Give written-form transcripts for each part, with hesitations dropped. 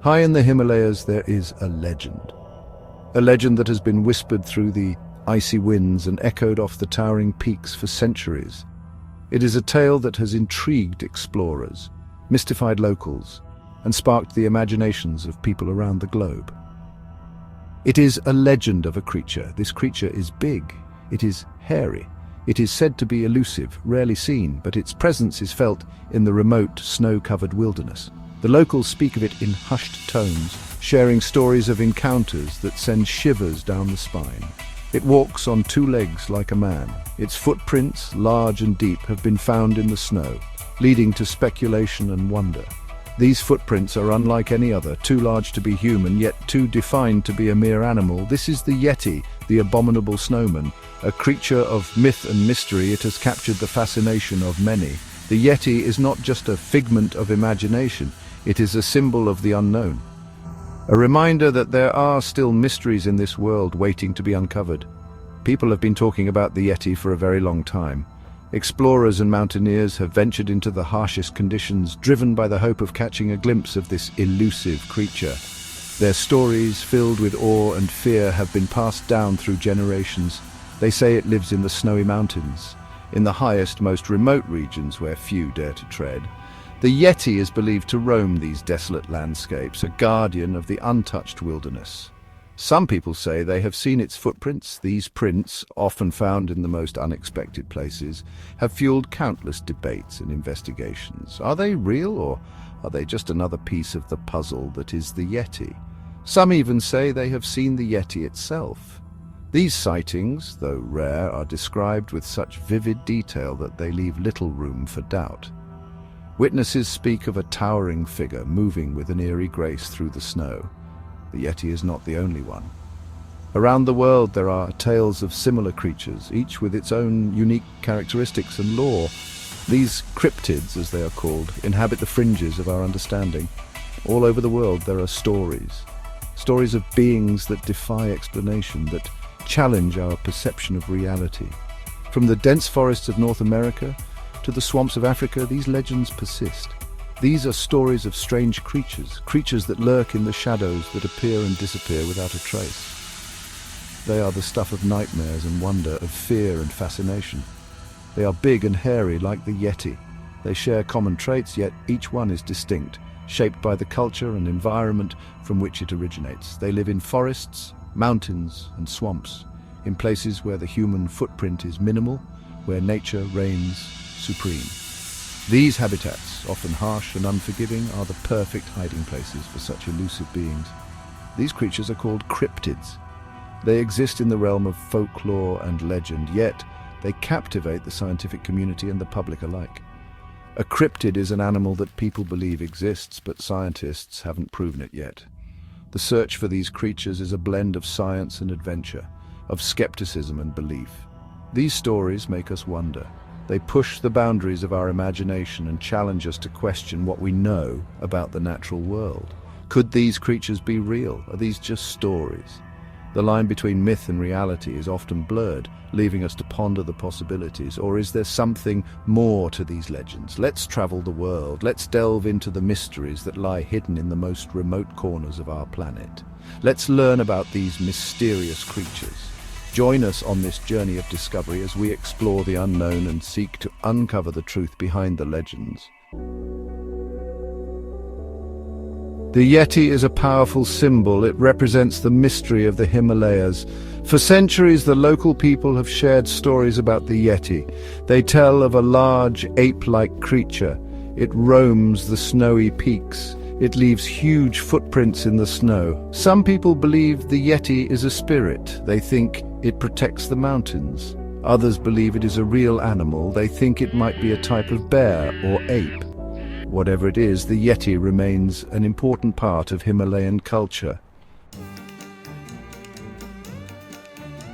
High in the Himalayas there is a legend. A legend that has been whispered through the icy winds and echoed off the towering peaks for centuries. It is a tale that has intrigued explorers, mystified locals, and sparked the imaginations of people around the globe. It is a legend of a creature. This creature is big. It is hairy. It is said to be elusive, rarely seen, but its presence is felt in the remote, snow-covered wilderness. The locals speak of it in hushed tones, sharing stories of encounters that send shivers down the spine. It walks on two legs like a man. Its footprints, large and deep, have been found in the snow, leading to speculation and wonder. These footprints are unlike any other, too large to be human, yet too defined to be a mere animal. This is the Yeti, the Abominable Snowman. A creature of myth and mystery, it has captured the fascination of many. The Yeti is not just a figment of imagination, it is a symbol of the unknown. A reminder that there are still mysteries in this world waiting to be uncovered. People have been talking about the Yeti for a very long time. Explorers and mountaineers have ventured into the harshest conditions, driven by the hope of catching a glimpse of this elusive creature. Their stories, filled with awe and fear, have been passed down through generations. They say it lives in the snowy mountains, in the highest, most remote regions where few dare to tread. The Yeti is believed to roam these desolate landscapes, a guardian of the untouched wilderness. Some people say they have seen its footprints. These prints, often found in the most unexpected places, have fueled countless debates and investigations. Are they real, or are they just another piece of the puzzle that is the Yeti? Some even say they have seen the Yeti itself. These sightings, though rare, are described with such vivid detail that they leave little room for doubt. Witnesses speak of a towering figure moving with an eerie grace through the snow. The Yeti is not the only one. Around the world there are tales of similar creatures, each with its own unique characteristics and lore. These cryptids, as they are called, inhabit the fringes of our understanding. All over the world there are stories of beings that defy explanation, that challenge our perception of reality. From the dense forests of North America to the swamps of Africa, these legends persist. These are stories of strange creatures that lurk in the shadows, that appear and disappear without a trace. They are the stuff of nightmares and wonder, of fear and fascination. They are big and hairy like the Yeti. They share common traits, yet each one is distinct, shaped by the culture and environment from which it originates. They live in forests, mountains and swamps, in places where the human footprint is minimal, where nature reigns supreme. These habitats, often harsh and unforgiving, are the perfect hiding places for such elusive beings. These creatures are called cryptids. They exist in the realm of folklore and legend, yet they captivate the scientific community and the public alike. A cryptid is an animal that people believe exists, but scientists haven't proven it yet. The search for these creatures is a blend of science and adventure, of skepticism and belief. These stories make us wonder. They push the boundaries of our imagination and challenge us to question what we know about the natural world. Could these creatures be real? Are these just stories? The line between myth and reality is often blurred, leaving us to ponder the possibilities. Or is there something more to these legends? Let's travel the world. Let's delve into the mysteries that lie hidden in the most remote corners of our planet. Let's learn about these mysterious creatures. Join us on this journey of discovery as we explore the unknown and seek to uncover the truth behind the legends. The Yeti is a powerful symbol. It represents the mystery of the Himalayas. For centuries, the local people have shared stories about the Yeti. They tell of a large, ape-like creature. It roams the snowy peaks. It leaves huge footprints in the snow. Some people believe the Yeti is a spirit. They think it protects the mountains. Others believe it is a real animal. They think it might be a type of bear or ape. Whatever it is, the Yeti remains an important part of Himalayan culture.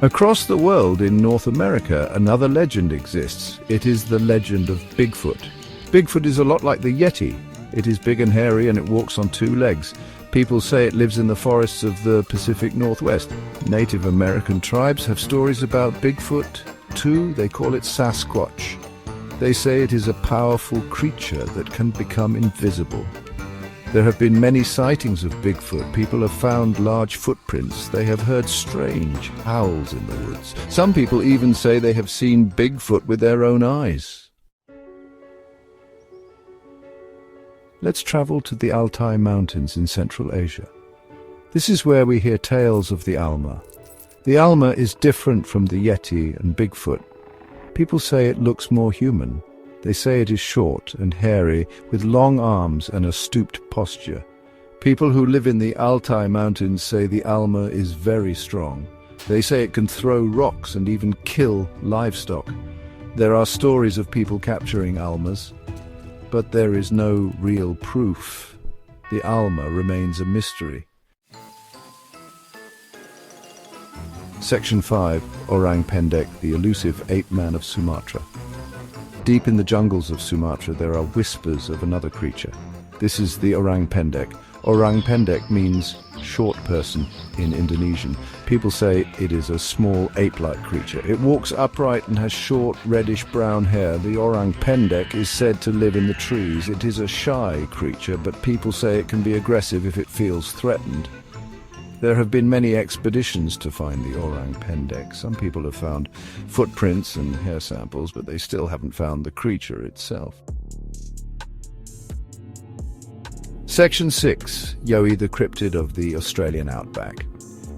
Across the world in North America, another legend exists. It is the legend of Bigfoot. Bigfoot is a lot like the Yeti. It is big and hairy and it walks on two legs. People say it lives in the forests of the Pacific Northwest. Native American tribes have stories about Bigfoot too. They call it Sasquatch. They say it is a powerful creature that can become invisible. There have been many sightings of Bigfoot. People have found large footprints. They have heard strange howls in the woods. Some people even say they have seen Bigfoot with their own eyes. Let's travel to the Altai Mountains in Central Asia. This is where we hear tales of the Alma. The Alma is different from the Yeti and Bigfoot. People say it looks more human. They say it is short and hairy, with long arms and a stooped posture. People who live in the Altai Mountains say the Alma is very strong. They say it can throw rocks and even kill livestock. There are stories of people capturing Almas, but there is no real proof. The Alma remains a mystery. Section 5. Orang Pendek, the elusive ape-man of Sumatra. Deep in the jungles of Sumatra there are whispers of another creature. This is the Orang Pendek. Orang Pendek means short person in Indonesian. People say it is a small ape-like creature. It walks upright and has short reddish-brown hair. The Orang Pendek is said to live in the trees. It is a shy creature, but people say it can be aggressive if it feels threatened. There have been many expeditions to find the Orang Pendek. Some people have found footprints and hair samples, but they still haven't found the creature itself. Section 6. Yowie, the cryptid of the Australian outback.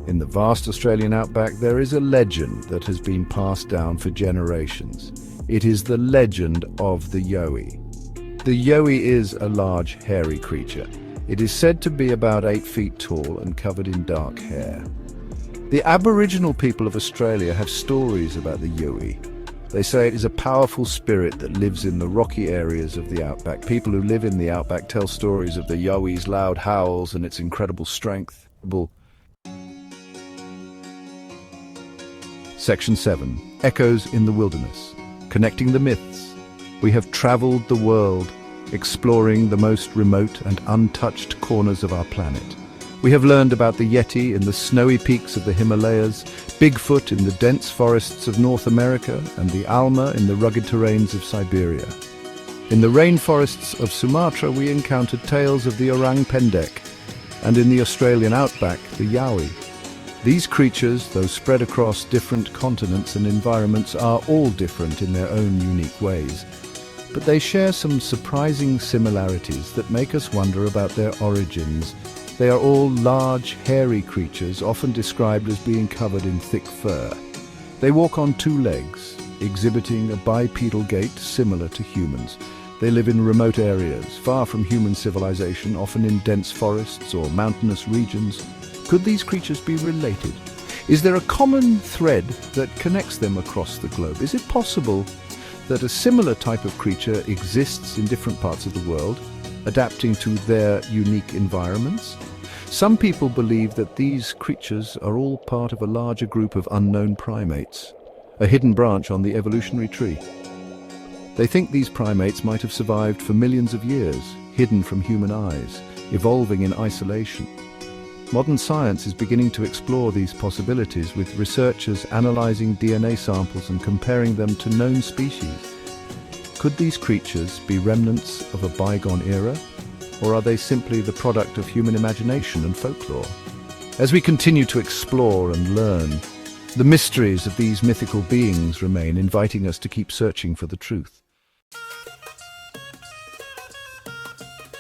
In the vast Australian outback, there is a legend that has been passed down for generations. It is the legend of the Yowie. The Yowie is a large, hairy creature. It is said to be about 8 feet tall and covered in dark hair. The Aboriginal people of Australia have stories about the Yowie. They say it is a powerful spirit that lives in the rocky areas of the outback. People who live in the outback tell stories of the Yowie's loud howls and its incredible strength. Section 7. Echoes in the Wilderness. Connecting the myths. We have traveled the world, exploring the most remote and untouched corners of our planet. We have learned about the Yeti in the snowy peaks of the Himalayas, Bigfoot in the dense forests of North America, and the Alma in the rugged terrains of Siberia. In the rainforests of Sumatra we encountered tales of the Orang Pendek, and in the Australian outback, the Yowie. These creatures, though spread across different continents and environments, are all different in their own unique ways. But they share some surprising similarities that make us wonder about their origins. They are all large, hairy creatures, often described as being covered in thick fur. They walk on 2 legs, exhibiting a bipedal gait similar to humans. They live in remote areas, far from human civilization, often in dense forests or mountainous regions. Could these creatures be related? Is there a common thread that connects them across the globe? Is it possible that a similar type of creature exists in different parts of the world, adapting to their unique environments? Some people believe that these creatures are all part of a larger group of unknown primates, a hidden branch on the evolutionary tree. They think these primates might have survived for millions of years, hidden from human eyes, evolving in isolation. Modern science is beginning to explore these possibilities, with researchers analyzing DNA samples and comparing them to known species. Could these creatures be remnants of a bygone era, or are they simply the product of human imagination and folklore? As we continue to explore and learn, the mysteries of these mythical beings remain, inviting us to keep searching for the truth.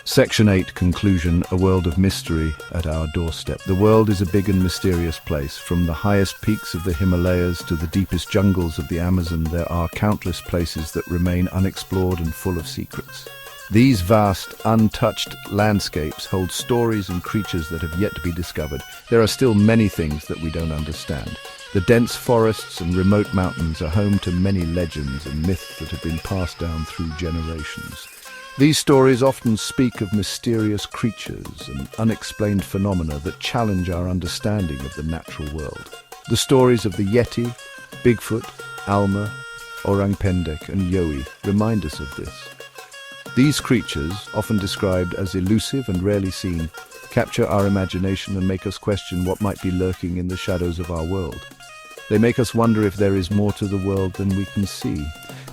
Section 8. Conclusion. A world of mystery at our doorstep. The world is a big and mysterious place. From the highest peaks of the Himalayas to the deepest jungles of the Amazon, there are countless places that remain unexplored and full of secrets. These vast, untouched landscapes hold stories and creatures that have yet to be discovered. There are still many things that we don't understand. The dense forests and remote mountains are home to many legends and myths that have been passed down through generations. These stories often speak of mysterious creatures and unexplained phenomena that challenge our understanding of the natural world. The stories of the Yeti, Bigfoot, Alma, Orang Pendek and Yowie remind us of this. These creatures, often described as elusive and rarely seen, capture our imagination and make us question what might be lurking in the shadows of our world. They make us wonder if there is more to the world than we can see.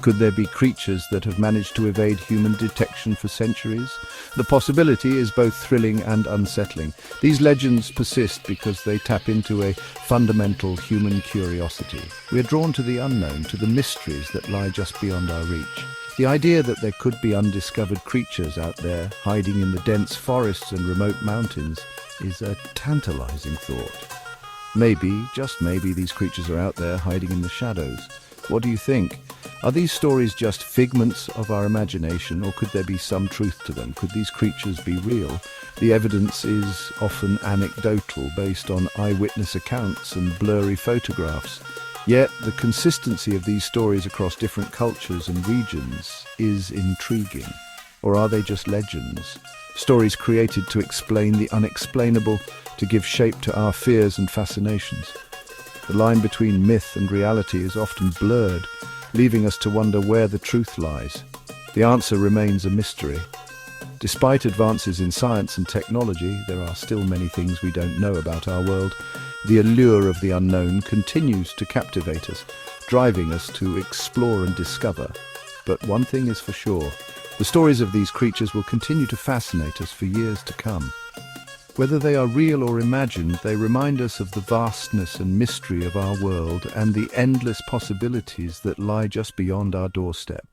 Could there be creatures that have managed to evade human detection for centuries? The possibility is both thrilling and unsettling. These legends persist because they tap into a fundamental human curiosity. We are drawn to the unknown, to the mysteries that lie just beyond our reach. The idea that there could be undiscovered creatures out there, hiding in the dense forests and remote mountains, is a tantalizing thought. Maybe, just maybe, these creatures are out there, hiding in the shadows. What do you think? Are these stories just figments of our imagination, or could there be some truth to them? Could these creatures be real? The evidence is often anecdotal, based on eyewitness accounts and blurry photographs. Yet, the consistency of these stories across different cultures and regions is intriguing. Or are they just legends? Stories created to explain the unexplainable, to give shape to our fears and fascinations. The line between myth and reality is often blurred, leaving us to wonder where the truth lies. The answer remains a mystery. Despite advances in science and technology, there are still many things we don't know about our world. The allure of the unknown continues to captivate us, driving us to explore and discover. But one thing is for sure, the stories of these creatures will continue to fascinate us for years to come. Whether they are real or imagined, they remind us of the vastness and mystery of our world and the endless possibilities that lie just beyond our doorstep.